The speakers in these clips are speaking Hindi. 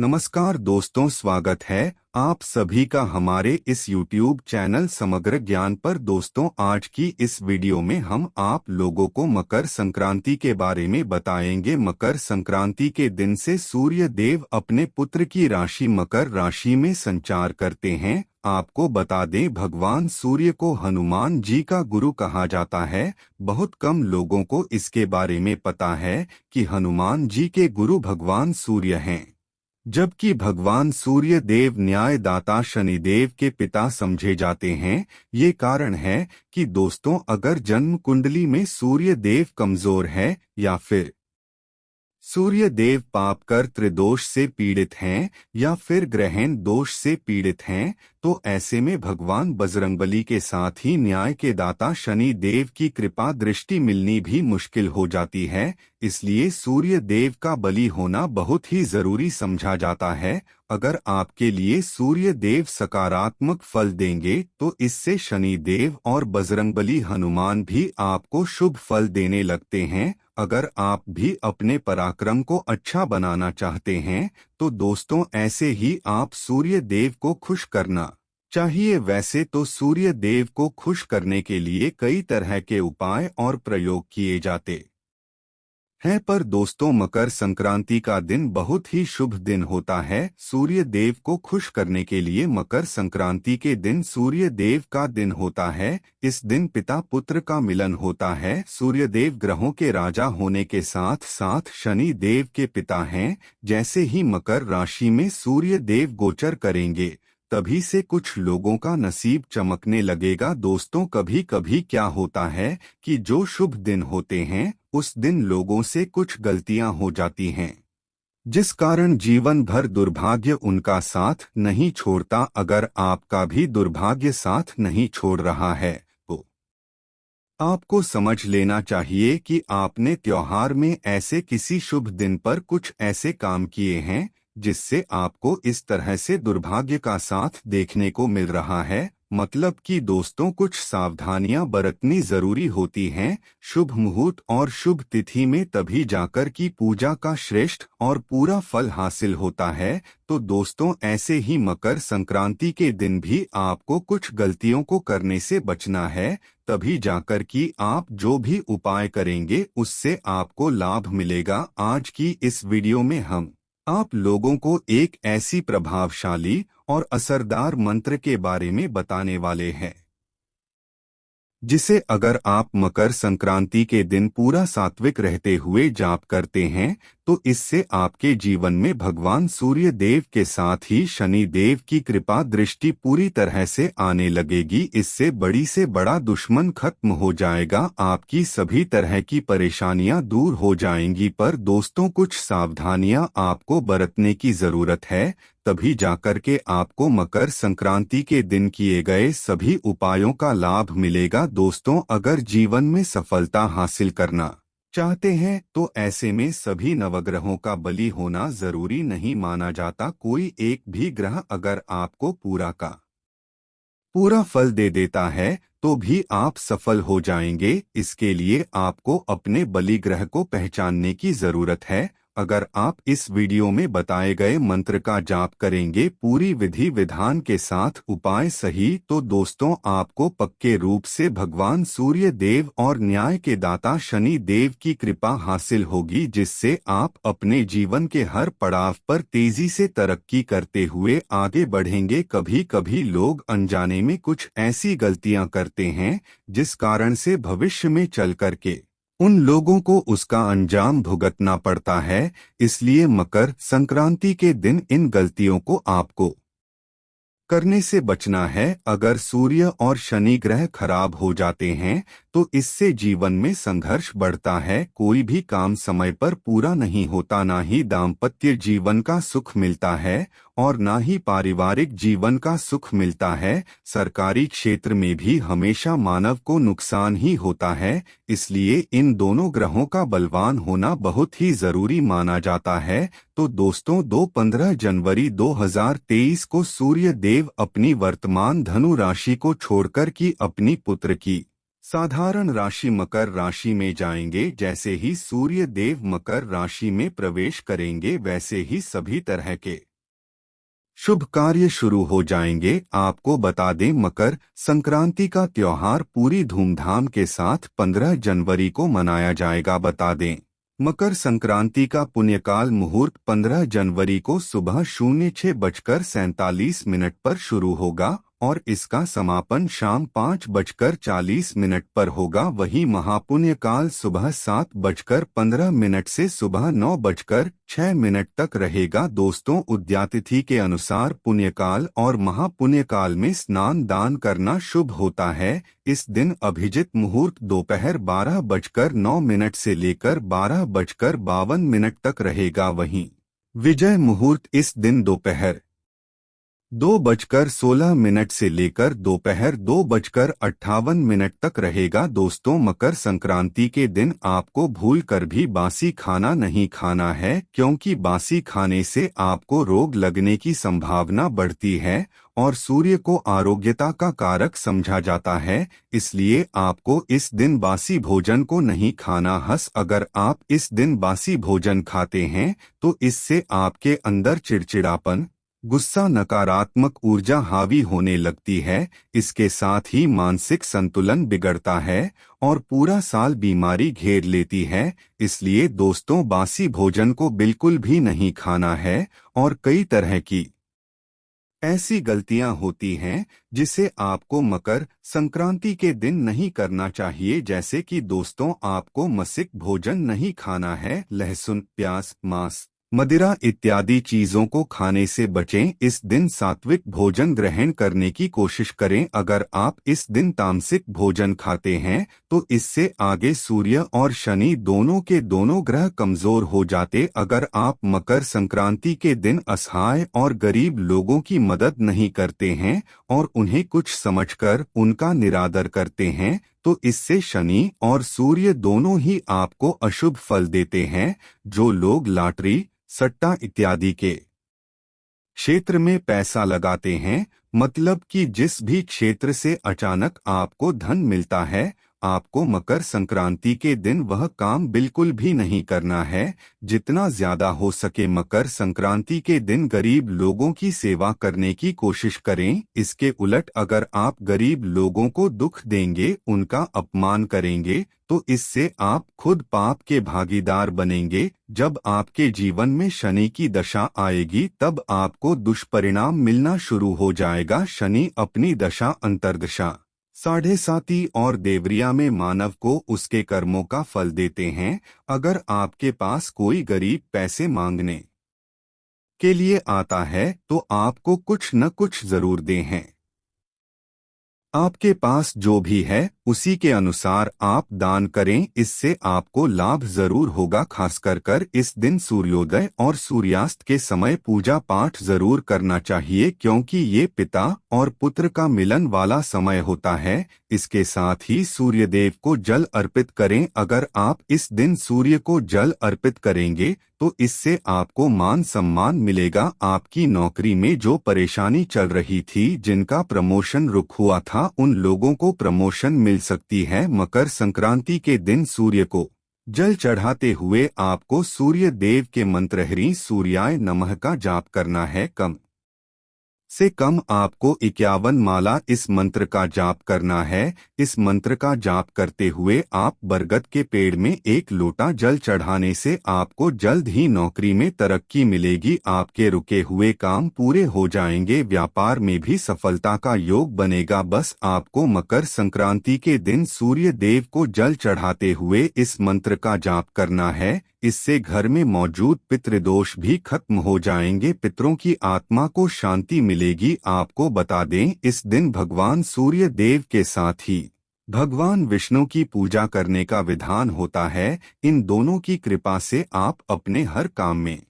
नमस्कार दोस्तों, स्वागत है आप सभी का हमारे इस YouTube चैनल समग्र ज्ञान पर। दोस्तों, आज की इस वीडियो में हम आप लोगों को मकर संक्रांति के बारे में बताएंगे। मकर संक्रांति के दिन से सूर्य देव अपने पुत्र की राशि मकर राशि में संचार करते हैं। आपको बता दें, भगवान सूर्य को हनुमान जी का गुरु कहा जाता है। बहुत कम लोगों को इसके बारे में पता है कि हनुमान जी के गुरु भगवान सूर्य हैं, जबकि भगवान सूर्य देव न्यायदाता शनिदेव के पिता समझे जाते हैं। ये कारण है कि दोस्तों, अगर जन्म कुंडली में सूर्य देव कमजोर है या फिर सूर्य देव पाप कर त्रिदोष से पीड़ित हैं या फिर ग्रहण दोष से पीड़ित हैं, तो ऐसे में भगवान बजरंगबली के साथ ही न्याय के दाता शनि देव की कृपा दृष्टि मिलनी भी मुश्किल हो जाती है। इसलिए सूर्य देव का बलि होना बहुत ही जरूरी समझा जाता है। अगर आपके लिए सूर्य देव सकारात्मक फल देंगे तो इससे शनि देव और बजरंगबली हनुमान भी आपको शुभ फल देने लगते हैं। अगर आप भी अपने पराक्रम को अच्छा बनाना चाहते हैं तो दोस्तों, ऐसे ही आप सूर्य देव को खुश करना चाहिए। वैसे तो सूर्य देव को खुश करने के लिए कई तरह के उपाय और प्रयोग किए जाते हैं, पर दोस्तों, मकर संक्रांति का दिन बहुत ही शुभ दिन होता है सूर्य देव को खुश करने के लिए। मकर संक्रांति के दिन सूर्य देव का दिन होता है। इस दिन पिता पुत्र का मिलन होता है। सूर्य देव ग्रहों के राजा होने के साथ साथ शनि देव के पिता हैं। जैसे ही मकर राशि में सूर्य देव गोचर करेंगे, तभी से कुछ लोगों का नसीब चमकने लगेगा। दोस्तों, कभी कभी क्या होता है कि जो शुभ दिन होते हैं उस दिन लोगों से कुछ गलतियां हो जाती हैं, जिस कारण जीवन भर दुर्भाग्य उनका साथ नहीं छोड़ता। अगर आपका भी दुर्भाग्य साथ नहीं छोड़ रहा है तो आपको समझ लेना चाहिए कि आपने त्योहार में ऐसे किसी शुभ दिन पर कुछ ऐसे काम किए हैं जिससे आपको इस तरह से दुर्भाग्य का साथ देखने को मिल रहा है। मतलब कि दोस्तों, कुछ सावधानियां बरतनी जरूरी होती हैं। शुभ मुहूर्त और शुभ तिथि में तभी जाकर की पूजा का श्रेष्ठ और पूरा फल हासिल होता है। तो दोस्तों, ऐसे ही मकर संक्रांति के दिन भी आपको कुछ गलतियों को करने से बचना है। तभी जाकर कि आप जो भी उपाय करेंगे उससे आपको लाभ मिलेगा। आज की इस वीडियो में हम आप लोगों को एक ऐसी प्रभावशाली और असरदार मंत्र के बारे में बताने वाले हैं, जिसे अगर आप मकर संक्रांति के दिन पूरा सात्विक रहते हुए जाप करते हैं तो इससे आपके जीवन में भगवान सूर्य देव के साथ ही शनि देव की कृपा दृष्टि पूरी तरह से आने लगेगी। इससे बड़ी से बड़ा दुश्मन खत्म हो जाएगा, आपकी सभी तरह की परेशानियां दूर हो जाएंगी। पर दोस्तों, कुछ सावधानियां आपको बरतने की जरूरत है, तभी जाकर के आपको मकर संक्रांति के दिन किए गए सभी उपायों का लाभ मिलेगा। दोस्तों, अगर जीवन में सफलता हासिल करना चाहते हैं तो ऐसे में सभी नवग्रहों का बलि होना जरूरी नहीं माना जाता। कोई एक भी ग्रह अगर आपको पूरा फल दे देता है तो भी आप सफल हो जाएंगे। इसके लिए आपको अपने बलि ग्रह को पहचानने की जरूरत है। अगर आप इस वीडियो में बताए गए मंत्र का जाप करेंगे पूरी विधि विधान के साथ, उपाय सही, तो दोस्तों, आपको पक्के रूप से भगवान सूर्य देव और न्याय के दाता शनि देव की कृपा हासिल होगी, जिससे आप अपने जीवन के हर पड़ाव पर तेजी से तरक्की करते हुए आगे बढ़ेंगे। कभी कभी लोग अनजाने में कुछ ऐसी गलतियां करते हैं जिस कारण से भविष्य में चल करके उन लोगों को उसका अंजाम भुगतना पड़ता है। इसलिए मकर संक्रांति के दिन इन गलतियों को आपको करने से बचना है। अगर सूर्य और शनि ग्रह खराब हो जाते हैं तो इससे जीवन में संघर्ष बढ़ता है। कोई भी काम समय पर पूरा नहीं होता, ना ही दाम्पत्य जीवन का सुख मिलता है और ना ही पारिवारिक जीवन का सुख मिलता है। सरकारी क्षेत्र में भी हमेशा मानव को नुकसान ही होता है। इसलिए इन दोनों ग्रहों का बलवान होना बहुत ही जरूरी माना जाता है। तो दोस्तों, 15 जनवरी 2023 को सूर्य देव अपनी वर्तमान धनु राशि को छोड़कर की अपनी पुत्र की साधारण राशि मकर राशि में जाएंगे। जैसे ही सूर्य देव मकर राशि में प्रवेश करेंगे, वैसे ही सभी तरह के शुभ कार्य शुरू हो जाएंगे। आपको बता दें, मकर संक्रांति का त्योहार पूरी धूमधाम के साथ 15 जनवरी को मनाया जाएगा। बता दें, मकर संक्रांति का पुण्यकाल मुहूर्त 15 जनवरी को सुबह 06:47 पर शुरू होगा और इसका समापन शाम 5:40 पर होगा। वहीं महापुण्यकाल सुबह 7:15 से सुबह 9:06 तक रहेगा। दोस्तों, उद्यातिथि के अनुसार पुण्यकाल और महापुण्यकाल में स्नान दान करना शुभ होता है। इस दिन अभिजित मुहूर्त दोपहर 12:09 से लेकर 12:52 तक रहेगा। वहीं विजय मुहूर्त इस दिन दोपहर 2:16 से लेकर दोपहर 2:58 तक रहेगा। दोस्तों, मकर संक्रांति के दिन आपको भूलकर भी बासी खाना नहीं खाना है, क्योंकि बासी खाने से आपको रोग लगने की संभावना बढ़ती है और सूर्य को आरोग्यता का कारक समझा जाता है। इसलिए आपको इस दिन बासी भोजन को नहीं खाना। अगर आप इस दिन बासी भोजन खाते हैं तो इससे आपके अंदर चिड़चिड़ापन, गुस्सा, नकारात्मक ऊर्जा हावी होने लगती है। इसके साथ ही मानसिक संतुलन बिगड़ता है और पूरा साल बीमारी घेर लेती है। इसलिए दोस्तों, बासी भोजन को बिल्कुल भी नहीं खाना है। और कई तरह की ऐसी गलतियां होती हैं जिसे आपको मकर संक्रांति के दिन नहीं करना चाहिए, जैसे कि दोस्तों, आपको मांसिक भोजन नहीं खाना है। लहसुन, प्याज, मांस, मदिरा इत्यादि चीजों को खाने से बचें। इस दिन सात्विक भोजन ग्रहण करने की कोशिश करें। अगर आप इस दिन तामसिक भोजन खाते हैं तो इससे आगे सूर्य और शनि दोनों के दोनों ग्रह कमजोर हो जाते। अगर आप मकर संक्रांति के दिन असहाय और गरीब लोगों की मदद नहीं करते हैं और उन्हें कुछ समझकर उनका निरादर करते हैं तो इससे शनि और सूर्य दोनों ही आपको अशुभ फल देते हैं। जो लोग लॉटरी, सट्टा इत्यादि के क्षेत्र में पैसा लगाते हैं, मतलब कि जिस भी क्षेत्र से अचानक आपको धन मिलता है, आपको मकर संक्रांति के दिन वह काम बिल्कुल भी नहीं करना है। जितना ज्यादा हो सके मकर संक्रांति के दिन गरीब लोगों की सेवा करने की कोशिश करें। इसके उलट अगर आप गरीब लोगों को दुख देंगे, उनका अपमान करेंगे, तो इससे आप खुद पाप के भागीदार बनेंगे। जब आपके जीवन में शनि की दशा आएगी तब आपको दुष्परिणाम मिलना शुरू हो जाएगा। शनि अपनी दशा अंतर्दशा, साढ़े साती और देवरिया में मानव को उसके कर्मों का फल देते हैं। अगर आपके पास कोई गरीब पैसे मांगने के लिए आता है तो आपको कुछ न कुछ जरूर दें हैं। आपके पास जो भी है उसी के अनुसार आप दान करें, इससे आपको लाभ जरूर होगा। खासकर कर इस दिन सूर्योदय और सूर्यास्त के समय पूजा पाठ जरूर करना चाहिए, क्योंकि ये पिता और पुत्र का मिलन वाला समय होता है। इसके साथ ही सूर्यदेव को जल अर्पित करें। अगर आप इस दिन सूर्य को जल अर्पित करेंगे तो इससे आपको मान सम्मान मिलेगा। आपकी नौकरी में जो परेशानी चल रही थी, जिनका प्रमोशन रुक हुआ था, उन लोगों को प्रमोशन मिल सकती है। मकर संक्रांति के दिन सूर्य को जल चढ़ाते हुए आपको सूर्य देव के मंत्र ह्रीं सूर्याय नमः का जाप करना है। कम से कम आपको 51 माला इस मंत्र का जाप करना है। इस मंत्र का जाप करते हुए आप बरगद के पेड़ में 1 लोटा जल चढ़ाने से आपको जल्द ही नौकरी में तरक्की मिलेगी। आपके रुके हुए काम पूरे हो जाएंगे। व्यापार में भी सफलता का योग बनेगा। बस आपको मकर संक्रांति के दिन सूर्य देव को जल चढ़ाते हुए इस मंत्र का जाप करना है। इससे घर में मौजूद पितृदोष भी खत्म हो जाएंगे। पितरों की आत्मा को शांति मिलेगी। आपको बता दें, इस दिन भगवान सूर्य देव के साथ ही भगवान विष्णु की पूजा करने का विधान होता है। इन दोनों की कृपा से आप अपने हर काम में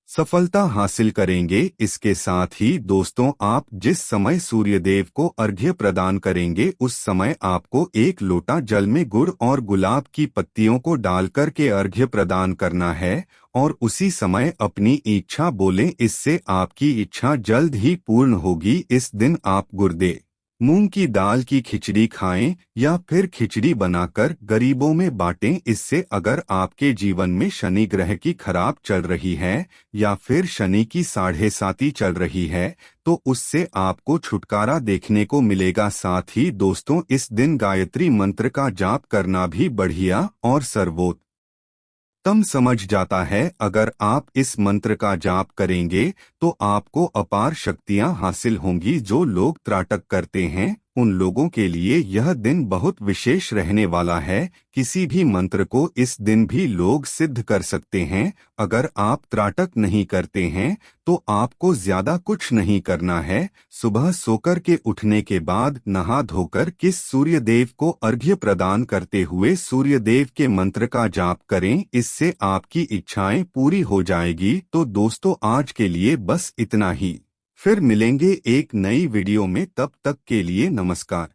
सफलता हासिल करेंगे। इसके साथ ही दोस्तों, आप जिस समय सूर्यदेव को अर्घ्य प्रदान करेंगे उस समय आपको 1 लोटा जल में गुड़ और गुलाब की पत्तियों को डालकर के अर्घ्य प्रदान करना है और उसी समय अपनी इच्छा बोलें। इससे आपकी इच्छा जल्द ही पूर्ण होगी। इस दिन आप गुर्दे मूंग की दाल की खिचड़ी खाएं या फिर खिचड़ी बनाकर गरीबों में बांटें। इससे अगर आपके जीवन में शनि ग्रह की खराब चल रही है या फिर शनि की 7.5 चल रही है तो उससे आपको छुटकारा देखने को मिलेगा। साथ ही दोस्तों, इस दिन गायत्री मंत्र का जाप करना भी बढ़िया और सर्वोत्तम समझ जाता है। अगर आप इस मंत्र का जाप करेंगे तो आपको अपार शक्तियां हासिल होंगी। जो लोग त्राटक करते हैं उन लोगों के लिए यह दिन बहुत विशेष रहने वाला है। किसी भी मंत्र को इस दिन भी लोग सिद्ध कर सकते हैं। अगर आप त्राटक नहीं करते हैं तो आपको ज्यादा कुछ नहीं करना है। सुबह सोकर के उठने के बाद नहा धोकर किस सूर्य देव को अर्घ्य प्रदान करते हुए सूर्य देव के मंत्र का जाप करें। इससे आपकी इच्छाएं पूरी हो जाएगी। तो दोस्तों, आज के लिए बस इतना ही। फिर मिलेंगे एक नई वीडियो में, तब तक के लिए नमस्कार।